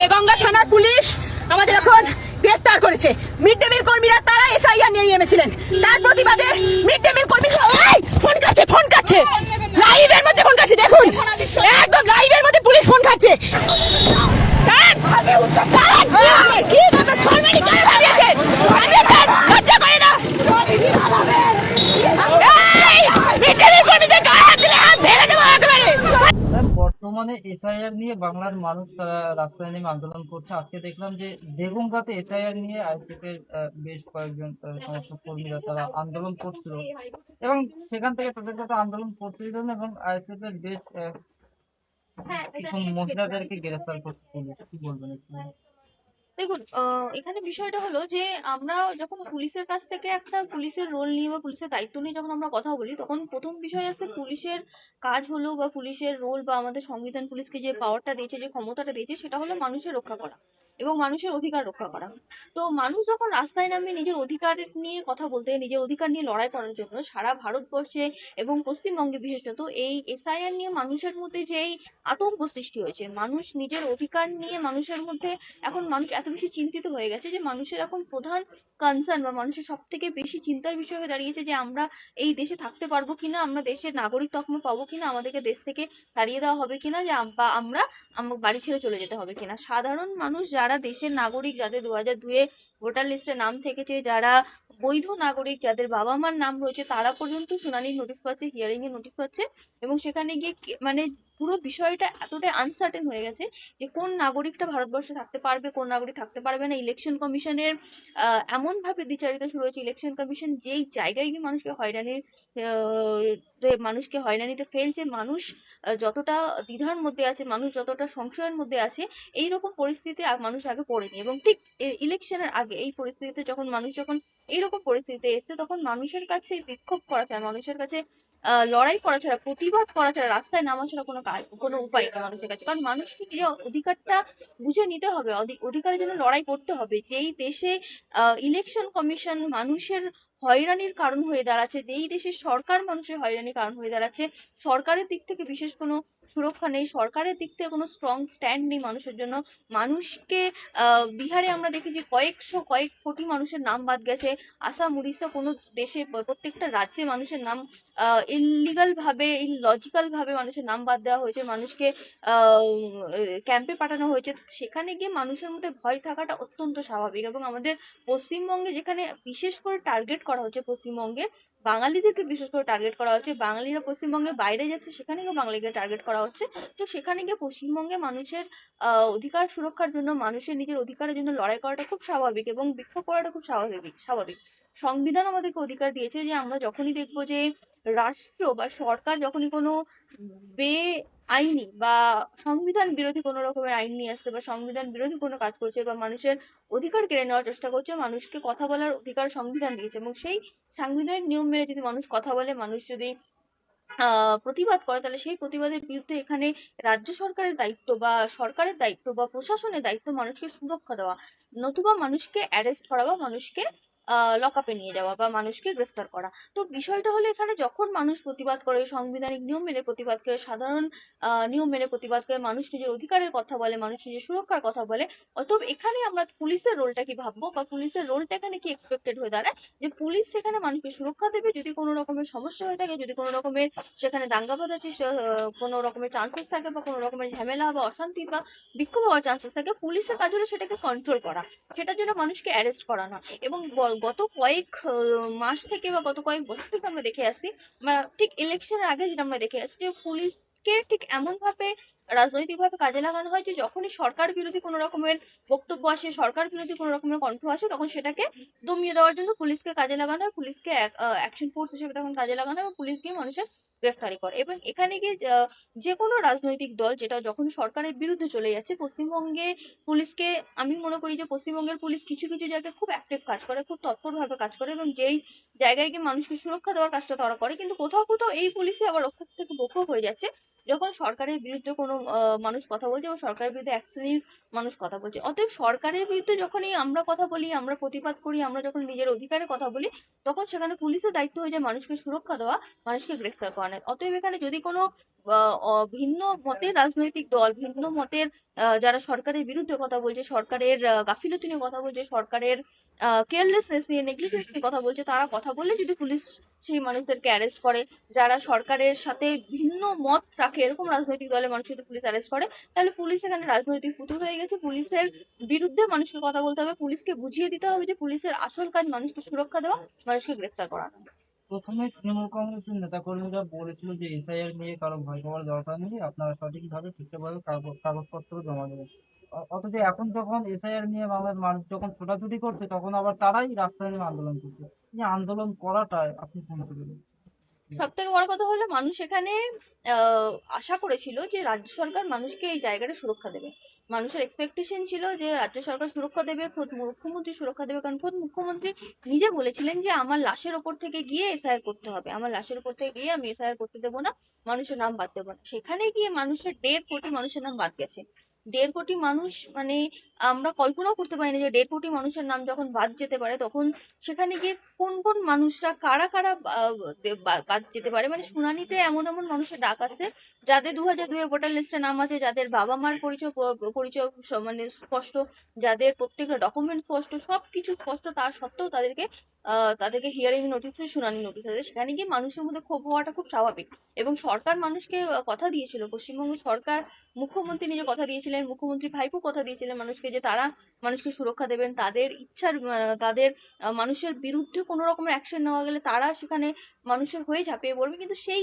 গঙ্গা থানার পুলিশ আমাদের এখন গ্রেফতার করেছে। মিড ডে মিল কর্মীরা তারা এসআইআর নিয়ে নেমেছিলেন, তার প্রতিবাদে মিড ডে মিল কর্মী ফোন কাটছে লাইভের মধ্যে, ফোন কাটছে, দেখুন একদম লাইভের মধ্যে পুলিশ ফোন কাটছে। বর্তমানে এসআইআর নিয়ে বাংলার মানুষ তারা রাস্তায় নেমে আন্দোলন করছে। আজকে দেখলাম যে দেগঙ্গাতে এসআইআর নিয়ে আইএসএফ এর বেশ কয়েকজন সমর্থক কর্মীরা তারা আন্দোলন করছিল এবং সেখান থেকে তাদের কথা আন্দোলন করছিল এবং আইএসএফ এর বেশ কিছু মহিলাদেরকে গ্রেফতার করছে পুলিশ। কি বলবেন একটু? দেখুন, এখানে বিষয়টা হলো যে আমরা যখন পুলিশের কাছ থেকে একটা পুলিশের রোল নিয়ে বা পুলিশের দায়িত্ব নিয়ে যখন আমরা কথা বলি, তখন প্রথম বিষয় আসছে পুলিশের কাজ হলো বা পুলিশের রোল বা আমাদের সংবিধান পুলিশকে যে পাওয়ারটা দিয়েছে, যে ক্ষমতাটা দিয়েছে, সেটা হলো মানুষের রক্ষা করা এবং মানুষের অধিকার রক্ষা করা। তো মানুষ যখন রাস্তায় নামে নিজের অধিকার নিয়ে কথা বলতে, নিজের অধিকার নিয়ে লড়াই করার জন্য সারা ভারতবর্ষে এবং পশ্চিমবঙ্গে বিশেষত এই এসআইআর নিয়ে মানুষের মধ্যে যে এই আতঙ্ক সৃষ্টি হয়েছে, মানুষ নিজের অধিকার নিয়ে মানুষের মধ্যে এখন মানুষ এত বেশি চিন্তিত হয়ে গেছে যে মানুষের এখন প্রধান কনসার্ন বা মানুষের সব থেকে বেশি চিন্তার বিষয় হয়ে দাঁড়িয়েছে যে আমরা এই দেশে থাকতে পারবো কিনা, আমরা দেশের নাগরিক তকমা পাবো কিনা, আমাদেরকে দেশ থেকে তাড়িয়ে দেওয়া হবে কিনা, যে বা আমরা বাড়ি ছেড়ে চলে যেতে হবে কিনা। সাধারণ মানুষ যারা দেশের নাগরিক, যাদের 2002-এ ভোটার লিস্টে নাম থেকেছে, যারা বৈধ নাগরিক, যাদের বাবা মার নাম রয়েছে, তারা পর্যন্ত শুনানির নোটিশ পাচ্ছে, হিয়ারিং এর নোটিশ পাচ্ছে এবং সেখানে গিয়ে মানে পুরো বিষয়টা এতটাই আনসার্টেন হয়ে গেছে যে কোন নাগরিকটা ভারতবর্ষে থাকতে পারবে, কোন নাগরিক থাকতে পারবে না। ইলেকশন কমিশনের এমনভাবে দ্বিচারিতা শুরু হয়েছে, ইলেকশন কমিশন যেই জায়গায় গিয়ে মানুষকে হয়রানিতে ফেলছে, মানুষ যতটা দ্বিধার মধ্যে আছে, মানুষ যতটা সংশয়ের মধ্যে আছে, এইরকম পরিস্থিতিতে মানুষ আগে পড়েনি। এবং ঠিক ইলেকশনের আগে এই পরিস্থিতিতে যখন এইরকম পরিস্থিতিতে এসছে, তখন মানুষের কাছে বিক্ষোভ করা ছাড়া, মানুষের কাছে লড়াই করা ছাড়া, প্রতিবাদ করা ছাড়া, রাস্তায় নামা ছাড়া কোনো উপায় নেই মানুষের কাছে। কারণ মানুষকে নিজের অধিকারটা বুঝে নিতে হবে, অধিকারের জন্য লড়াই করতে হবে। যেই দেশে ইলেকশন কমিশন মানুষের হয়রানির কারণ হয়ে দাঁড়াচ্ছে, যেই দেশের সরকার মানুষের হয়রানির কারণ হয়ে দাঁড়াচ্ছে, সরকারের দিক থেকে বিশেষ কোনো সুরক্ষা নেই, সরকারের দিক থেকে কোনো স্ট্রং স্ট্যান্ড নেই মানুষের জন্য। মানুষকে বিহারে আমরা দেখেছি কয়েক কোটি মানুষের নাম বাদ গেছে। আসাম, উড়িষ্যা, কোনো দেশে প্রত্যেকটা রাজ্যে মানুষের নাম ইললিগাল ভাবে, ইললজিক্যাল ভাবে মানুষের নাম বাদ দেওয়া হয়েছে, মানুষকে ক্যাম্পে পাঠানো হয়েছে। সেখানে গিয়ে মানুষের মধ্যে ভয় থাকাটা অত্যন্ত স্বাভাবিক। এবং আমাদের পশ্চিমবঙ্গে যেখানে বিশেষ করে টার্গেট করা হচ্ছে, পশ্চিমবঙ্গে বাঙালিদেরকে বিশেষ করে টার্গেট করা হচ্ছে, বাঙালিরা পশ্চিমবঙ্গের বাইরে যাচ্ছে, সেখানে গিয়ে বাঙালিকে টার্গেট করা হচ্ছে। তো সেখানে গিয়ে পশ্চিমবঙ্গে মানুষের অধিকার সুরক্ষার জন্য, মানুষের নিজের অধিকারের জন্য লড়াই করাটা খুব স্বাভাবিক এবং বিক্ষোভ করাটা খুব স্বাভাবিক। সংবিধান আমাদেরকে অধিকার দিয়েছে যে আমরা যখনই দেখবো যে রাষ্ট্র বা সরকার যখনই কোনো বেআইনি বা সংবিধান বিরোধী কোনো রকমের আইন নিয়ে আসছে বা সংবিধান বিরোধী কোনো কাজ করছে বা মানুষের অধিকার কেড়ে নেওয়ার চেষ্টা করছে, মানুষকে কথা বলার অধিকার সংবিধান দিয়েছে। এবং সেই সাংবিধানিক নিয়ম মেনে যদি মানুষ কথা বলে, মানুষ যদি প্রতিবাদ করে, তাহলে সেই প্রতিবাদের বিরুদ্ধে এখানে রাজ্য সরকারের দায়িত্ব বা সরকারের দায়িত্ব বা প্রশাসনের দায়িত্ব মানুষকে সুরক্ষা দেওয়া, নতুবা মানুষকে অ্যারেস্ট করা বা মানুষকে লকআপে নিয়ে যাওয়া বা মানুষকে গ্রেফতার করা। তো বিষয়টা হলো এখানে যখন মানুষ প্রতিবাদ করে, সাংবিধানিক নিয়ম মেনে প্রতিবাদ করে, সাধারণ নিয়ম মেনে প্রতিবাদ করে, মানুষ নিজের অধিকারের কথা বলে, মানুষ নিজের সুরক্ষার কথা বলে, অতএব এখানে আমরা পুলিশের রোলটা কি ভাববো বা পুলিশের রোলটা এখানে কি এক্সপেক্টেড হয়ে দাঁড়ায় যে পুলিশ সেখানে মানুষকে সুরক্ষা দেবে। যদি কোনো রকমের সমস্যা হয়ে থাকে, যদি কোনো রকমের সেখানে দাঙ্গা বাঁধাচ্ছে, কোনো রকমের চান্সেস থাকে বা কোনো রকমের ঝামেলা বা অশান্তি বা বিক্ষোভ হওয়ার চান্সেস থাকে, পুলিশের কাজ হলো সেটাকে কন্ট্রোল করা, সেটার জন্য মানুষকে অ্যারেস্ট করা না। এবং গত কয়েক মাস থেকে বা গত কয়েক বছর থেকে আমরা দেখে আসছি, বা ঠিক ইলেকশনের আগে যেটা আমরা দেখে আসছি, যে পুলিশকে ঠিক এমন ভাবে রাজনৈতিকভাবে কাজে লাগানো হয় যে যখনই সরকার বিরোধী কোনো রকমের বক্তব্য আসে, সরকার বিরোধী কোনো রকমের কণ্ঠ আসে, তখন সেটাকে দমিয়ে দেওয়ার জন্য পুলিশকে কাজে লাগানো হয়, পুলিশকে অ্যাকশন ফোর্স হিসেবে তখন কাজে লাগানো হয় এবং পুলিশ গিয়ে মানুষের গ্রেফতারি করে। এবং এখানে গিয়ে যে কোনো রাজনৈতিক দল যেটা যখন সরকারের বিরুদ্ধে চলে যাচ্ছে, পশ্চিমবঙ্গে পুলিশকে আমি মনে করি যে পশ্চিমবঙ্গের পুলিশ কিছু কিছু জায়গায় খুব অ্যাক্টিভ কাজ করে, খুব তৎপরভাবে কাজ করে এবং যেই জায়গায় গিয়ে মানুষকে সুরক্ষা দেওয়ার কাজটা তারা করে। কিন্তু কোথাও কোথাও এই পুলিশে আবার রক্ষা থেকে বকরুক হয়ে যাচ্ছে যখন সরকারের বিরুদ্ধে কোনো মানুষ কথা বলছে এবং সরকারের বিরুদ্ধে এক শ্রেণীর মানুষ কথা বলছে। অতএব সরকারের বিরুদ্ধে যখনই আমরা কথা বলি, আমরা প্রতিবাদ করি, আমরা যখন নিজের অধিকারের কথা বলি, তখন সেখানে পুলিশের দায়িত্ব হয়ে যায় মানুষকে সুরক্ষা দেওয়া, মানুষকে গ্রেফতার করা। অতএব এখানে যদি কোনো ভিন্ন মতের রাজনৈতিক দল, ভিন্ন মতের যারা সরকারের বিরুদ্ধে কথা বলছে, সরকারের গাফিলতি নিয়ে কথা বলছে, সরকারের কেয়ারলেসনেস নিয়ে, নেগলিজেন্স নিয়ে কথা বলছে, তারা কথা বললে যদি পুলিশ সেই মানুষদেরকে অ্যারেস্ট করে, যারা সরকারের সাথে ভিন্ন মত রাখে এরকম রাজনৈতিক দলের মানুষ যদি পুলিশ অ্যারেস্ট করে, তাহলে পুলিশ এখানে রাজনৈতিক পুতুল হয়ে গেছে। পুলিশের বিরুদ্ধে মানুষকে কথা বলতে হবে, পুলিশকে বুঝিয়ে দিতে হবে যে পুলিশের আসল কাজ মানুষকে সুরক্ষা দেওয়া, মানুষকে গ্রেফতার করানো। প্রথমে তৃণমূল কংগ্রেসের নেতাকর্মীরা বলেছিল যে এসআইআর নিয়ে কারো ভয় পাওয়ার দরকার নেই, আপনারা সঠিকভাবে ঠিকঠাকভাবে কাগজপত্র জমা দেবেন। অথচ এখন যখন এসআইআর নিয়ে বাংলার মানুষ যখন ছোটাছুটি করছে, তখন আবার তারাই রাস্তায় নেমে আন্দোলন করছে। এই আন্দোলন করাটায় আপনি কোন দেবেন? সব থেকে বড় কথা হলো, মানুষ এখানে আশা করেছিল যে রাজ্য সরকার মানুষকে এই জায়গাটা সুরক্ষা দেবে। মানুষের এক্সপেকটেশন ছিল যে রাজ্য সরকার সুরক্ষা দেবে, খোদ মুখ্যমন্ত্রী সুরক্ষা দেবে, কারণ খোদ মুখ্যমন্ত্রী নিজে বলেছিলেন যে আমার লাশের ওপর থেকে গিয়ে এসআইআর করতে হবে, আমার লাশের ওপর থেকে গিয়ে আমি এসআইআর করতে দেবো না, মানুষের নাম বাদ দেবো না। সেখানে গিয়ে মানুষের 1.5 কোটি মানুষের নাম বাদ গেছে। 1.5 কোটি মানুষ, মানে আমরা কল্পনাও করতে পারি না যে 1.5 কোটি মানুষের নাম যখন বাদ যেতে পারে, তখন সেখানে গিয়ে কোন কোন মানুষরা, কারা কারা বাদ যেতে পারে। মানে শুনানিতে এমন এমন মানুষের ডাক আসছে যাদের 2002 ভোটার লিস্টে নাম আছে, যাদের বাবা মার পরিচয় মানে স্পষ্ট, যাদের প্রত্যেকটা ডকুমেন্ট স্পষ্ট, সবকিছু স্পষ্ট, তার সত্ত্বেও তাদেরকে হিয়ারিং নোটিস, শুনানি নোটিস আছে। সেখানে গিয়ে মানুষের মধ্যে ক্ষোভ হওয়াটা খুব স্বাভাবিক। এবং সরকার মানুষকে কথা দিয়েছিল, পশ্চিমবঙ্গ সরকার, মুখ্যমন্ত্রী নিজে কথা দিয়েছিলেন, মুখ্যমন্ত্রী ভাইপো কথা দিয়েছিলেন মানুষকে, যে তারা মানুষকে সুরক্ষা দেবেন, তাদের ইচ্ছার তাদের মানুষের বিরুদ্ধে কোনো রকমের অ্যাকশন নেওয়া গেলে তারা সেখানে মানুষের হয়ে ঝাঁপিয়ে পড়বে। কিন্তু সেই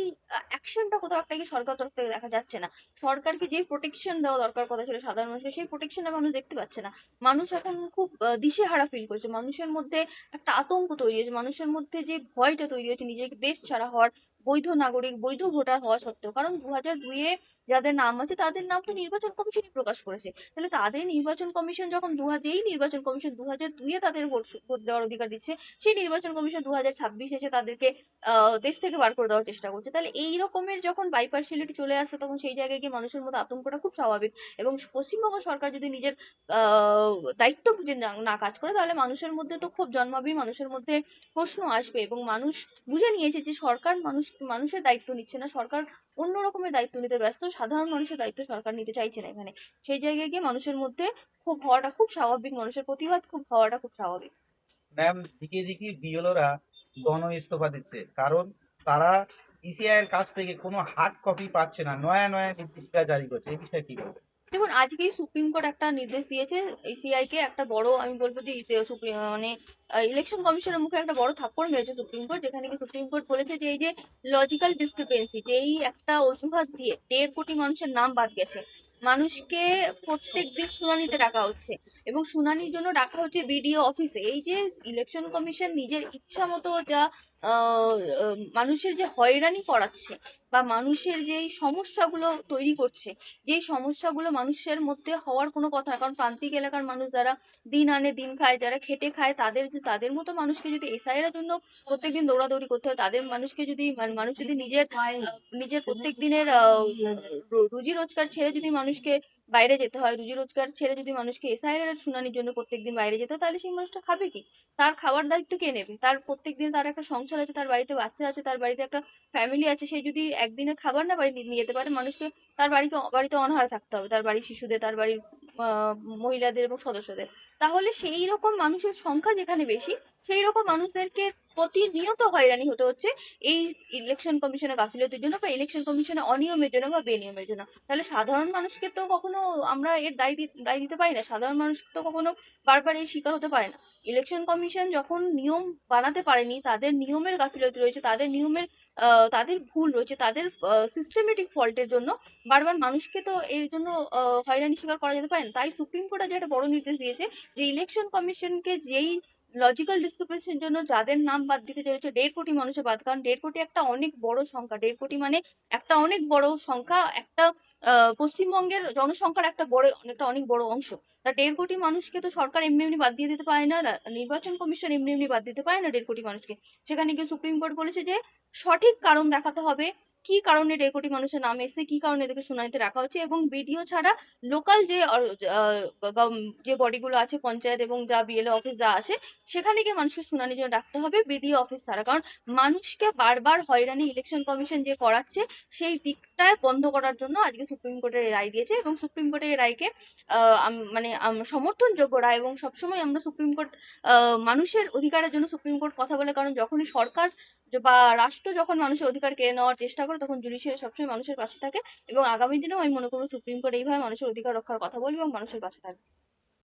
অ্যাকশনটা কোথাও একটা গিয়ে সরকার তরফ থেকে দেখা যাচ্ছে না। সরকারকে যে প্রোটেকশন দেওয়া দরকার কথা ছিল সাধারণ মানুষের, সেই প্রোটেকশনটা মানুষ দেখতে পাচ্ছে না। মানুষ এখন খুব দিশেহারা ফিল করছে, মানুষের মধ্যে একটা আতঙ্ক তৈরি হয়েছে, মানুষের মধ্যে যে ভয়টা তৈরি হয়েছে নিজেকে দেশ ছাড়া হওয়ার, বৈধ নাগরিক, বৈধ ভোটার হওয়া সত্ত্বেও। কারণ 2002-এ যাদের নাম আছে তাদের নাম তো নির্বাচন কমিশনই প্রকাশ করেছে। তাহলে তাদের নির্বাচন কমিশন যখন যেই নির্বাচন কমিশন 2002-এ তাদের ভোট দেওয়ার অধিকার দিচ্ছে, সেই নির্বাচন কমিশন 2026 এসে তাদেরকে দেশ থেকে বার করে দেওয়ার চেষ্টা করছে। তাহলে এই রকমের যখন বাইপার্সিয়ালিটি চলে আসছে, তখন সেই জায়গায় গিয়ে মানুষের মধ্যে আতঙ্কটা খুব স্বাভাবিক। এবং পশ্চিমবঙ্গ সরকার যদি নিজের দায়িত্ব বুঝে না কাজ করে, তাহলে মানুষের মধ্যে তো খুব জন্মাবে, মানুষের মধ্যে প্রশ্ন আসবে। এবং মানুষ বুঝে নিয়েছে যে সরকার মানুষের দায়িত্ব নিচ্ছে না, সরকার অন্য রকমের দায়িত্ব নিতে ব্যস্ত, সাধারণ মানুষের দায়িত্ব সরকার নিতে চাইছে না এখানে। সেই জায়গায় গিয়ে মানুষের মধ্যে খুব হওয়াটা খুব স্বাভাবিক, মানুষের প্রতিবাদ খুব হওয়াটা খুব স্বাভাবিক। ম্যাম, দিকে দিকে বিএলওরা গণ ইস্তফা দিচ্ছে, কারণ তারা ইসিআই এর কাছ থেকে কোনো হার্ড কপি পাচ্ছে না, নয়া নয়া নির্দেশিকা জারি করছে। এই বিষয়ে কি বলবেন? দেখুন, আজকেই সুপ্রিম কোর্ট একটা নির্দেশ দিয়েছে ইসিআই কে, একটা বড়, আমি বলবো যে মানে ইলেকশন কমিশনের মুখে একটা বড় থাপ্পড় মেরেছে সুপ্রিম কোর্ট, যেখানে কি সুপ্রিম কোর্ট বলেছে যে এই যে লজিক্যাল ডিসক্রিপেন্সি, যে এই একটা অজুহাত দিয়ে 1.5 কোটি মানুষের নাম বাদ গেছে, মানুষকে প্রত্যেক দিন শুনানিতে ডাকা হচ্ছে, এবং শুনানির জন্য ডাকা হচ্ছে বিডিও অফিসে। এই যে ইলেকশন কমিশন নিজের ইচ্ছা মতো যা মানুষের যে হয়রানি করাচ্ছে, বা মানুষের যেই সমস্যাগুলো তৈরি করছে, যেই সমস্যাগুলো মানুষের মধ্যে হওয়ার কোনো কথা না। কারণ প্রান্তিক এলাকার মানুষ যারা দিন আনে দিন খায়, যারা খেটে খায়, তাদের মতো মানুষকে যদি এসআইয়ের জন্য প্রত্যেকদিন দৌড়াদৌড়ি করতে হয়, তাদের মানুষকে যদি মানুষ যদি নিজের প্রত্যেক দিনের রুজি রোজগার ছেড়ে যদি মানুষকে বাইরে যেতে হয়, রুজি রোজগার ছেড়ে যদি মানুষকে এসআইয়ের শুনানির জন্য প্রত্যেকদিন বাইরে যেতে হয়, তাহলে সেই মানুষটা খাবে কি? তার খাওয়ার দায়িত্ব কে নেবে? তার প্রত্যেকদিন তার একটা সংসার আছে, তার বাড়িতে বাচ্চা আছে, তার বাড়িতে একটা ফ্যামিলি আছে। সে যদি একদিনের খাবার না বাড়ি নিয়ে যেতে পারে, মানুষকে তার বাড়িতে অনাহারে থাকতে হবে, তার বাড়ির শিশুদের, তার বাড়ির মহিলাদের এবং সদস্যদের। তাহলে সেই রকম মানুষের সংখ্যা যেখানে বেশি, সেই রকম মানুষদেরকে প্রতিনিয়ত হয়রানি হতে হচ্ছে এই ইলেকশন কমিশনের গাফিলতির জন্য, বা ইলেকশন কমিশনের অনিয়মের জন্য, বা বেনিয়মের জন্য। তাহলে সাধারণ মানুষকে তো কখনো আমরা এর দায় দিতে পারি না, সাধারণ মানুষ তো কখনো বারবার এর শিকার হতে পারে না। ইলেকশন কমিশন যখন নিয়ম বানাতে পারেনি, তাদের নিয়মের গাফিলতি রয়েছে, তাদের ভুল রয়েছে, তাদের সিস্টেমেটিক ফল্টের জন্য বারবার মানুষকে তো এর জন্য হয়রানি শিকার করা যেতে পারে না। তাই সুপ্রিম কোর্ট আজ একটা বড় নির্দেশ দিয়েছে যে ইলেকশন কমিশনকে যেই লজিক্যাল ডিসক্রিপেন্সির জন্য যাদের নাম বাদ দিতে চলেছে 1.5 কোটি মানুষের বাদ, কারণ 1.5 কোটি একটা অনেক বড় সংখ্যা, 1.5 কোটি মানে একটা অনেক বড় সংখ্যা, একটা পশ্চিমবঙ্গের জনসংখ্যার অনেক বড় অংশ। তা 1.5 কোটি মানুষকে তো সরকার এমনি এমনি বাদ দিয়ে দিতে পারে না, নির্বাচন কমিশন এমনি এমনি বাদ দিতে পারে না 1.5 কোটি মানুষকে। সেখানে গিয়ে সুপ্রিম কোর্ট বলেছে যে সঠিক কারণ দেখাতে হবে, কি কারণে 1.5 কোটি মানুষের নাম এসেছে, কি কারণে এদেরকে শুনানিতে রাখা হচ্ছে, এবং বিডিও ছাড়া লোকাল যে যে বডিগুলো আছে পঞ্চায়েত এবং যা বিএলও অফিস যা আছে সেখানে গিয়ে মানুষকে শুনানির জন্য ডাকতে হবে বিডিও অফিস ছাড়া। কারণ মানুষকে বারবার হয়রানি ইলেকশন কমিশন যে করাচ্ছে সেই দিকটায় বন্ধ করার জন্য আজকে সুপ্রিম কোর্টের এই রায় দিয়েছে, এবং সুপ্রিম কোর্টের এই রায়কে সমর্থনযোগ্য রায়, এবং সবসময় আমরা সুপ্রিম কোর্ট মানুষের অধিকারের জন্য সুপ্রিম কোর্ট কথা বলে। কারণ যখনই সরকার বা রাষ্ট্র যখন মানুষের অধিকার কেড়ে নেওয়ার চেষ্টা করে তখন জুডিশিয়ারি সবসময় মানুষের পাশে থাকে, এবং আগামী দিনেও আমি মনে করবো সুপ্রিম কোর্ট এইভাবে মানুষের অধিকার রক্ষার কথা বলবে এবং মানুষের পাশে থাকবে।